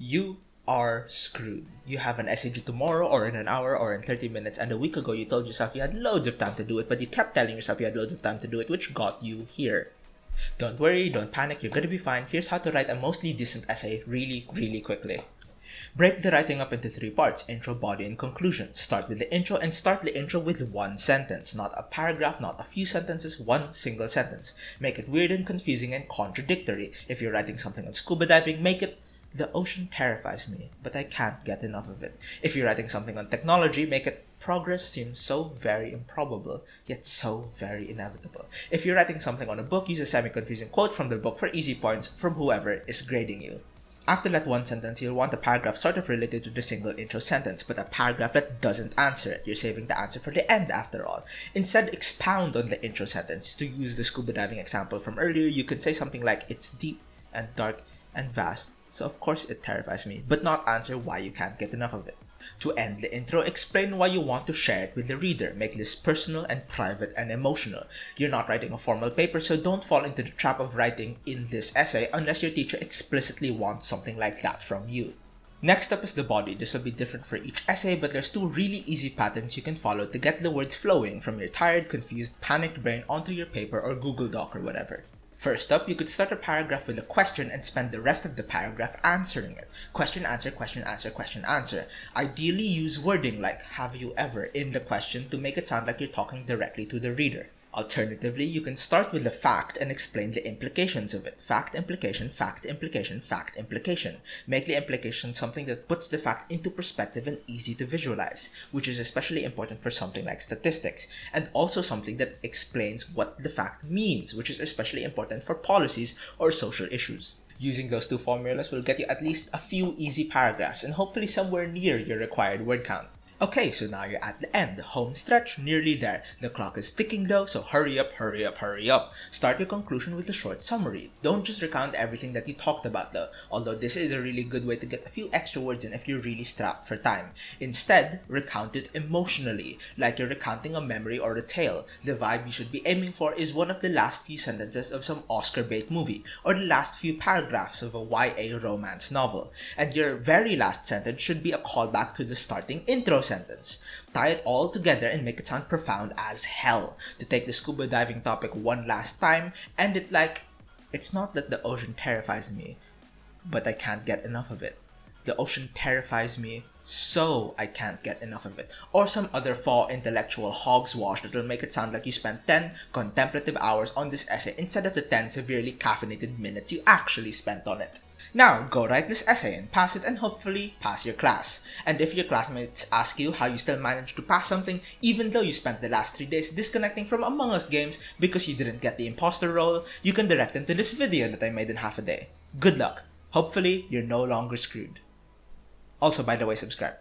You are screwed. You have an essay due tomorrow or in an hour or in 30 minutes, and a week ago you told yourself you had loads of time to do it, but you kept telling yourself you had loads of time to do it, which got you here. Don't worry, don't panic, you're gonna be fine. Here's how to write a mostly decent essay really quickly. Break the writing up into 3 parts: intro, body, and conclusion. Start with the intro, and start the intro with one sentence. Not a paragraph, not a few sentences, one single sentence. Make it weird and confusing and contradictory. If you're writing something on scuba diving, make it: the ocean terrifies me, but I can't get enough of it. If you're writing something on technology, make it: progress seems so very improbable, yet so very inevitable. If you're writing something on a book, use a semi-confusing quote from the book for easy points from whoever is grading you. After that one sentence, you'll want a paragraph sort of related to the single intro sentence, but a paragraph that doesn't answer it. You're saving the answer for the end after all. Instead, expound on the intro sentence. To use the scuba diving example from earlier, you could say something like, it's deep and dark and vast, so of course it terrifies me, but not answer why you can't get enough of it. To end the intro, explain why you want to share it with the reader. Make this personal and private and emotional. You're not writing a formal paper, so don't fall into the trap of writing in this essay unless your teacher explicitly wants something like that from you. Next up is the body. This will be different for each essay, but there's 2 really easy patterns you can follow to get the words flowing from your tired, confused, panicked brain onto your paper or Google Doc or whatever. First up, you could start a paragraph with a question and spend the rest of the paragraph answering it. Question, answer, question, answer, question, answer. Ideally, use wording like have you ever in the question to make it sound like you're talking directly to the reader. Alternatively, you can start with a fact and explain the implications of it. Fact, implication, fact, implication, fact, implication. Make the implication something that puts the fact into perspective and easy to visualize, which is especially important for something like statistics, and also something that explains what the fact means, which is especially important for policies or social issues. Using those 2 formulas will get you at least a few easy paragraphs and hopefully somewhere near your required word count. Okay, so now you're at the end, home stretch, nearly there. The clock is ticking though, so hurry up, hurry up, hurry up. Start your conclusion with a short summary. Don't just recount everything that you talked about though, although this is a really good way to get a few extra words in if you're really strapped for time. Instead, recount it emotionally, like you're recounting a memory or a tale. The vibe you should be aiming for is one of the last few sentences of some Oscar bait movie, or the last few paragraphs of a YA romance novel. And your very last sentence should be a callback to the starting intro sentence. Tie it all together and make it sound profound as hell. To take the scuba diving topic one last time, end it like, it's not that the ocean terrifies me, but I can't get enough of it. The ocean terrifies me, so I can't get enough of it. Or some other faux intellectual hogswash that will make it sound like you spent 10 contemplative hours on this essay instead of the 10 severely caffeinated minutes you actually spent on it. Now, go write this essay and pass it, and hopefully pass your class. And if your classmates ask you how you still managed to pass something even though you spent the last 3 days disconnecting from Among Us games because you didn't get the imposter role, you can direct them to this video that I made in half a day. Good luck. Hopefully, you're no longer screwed. Also, by the way, subscribe.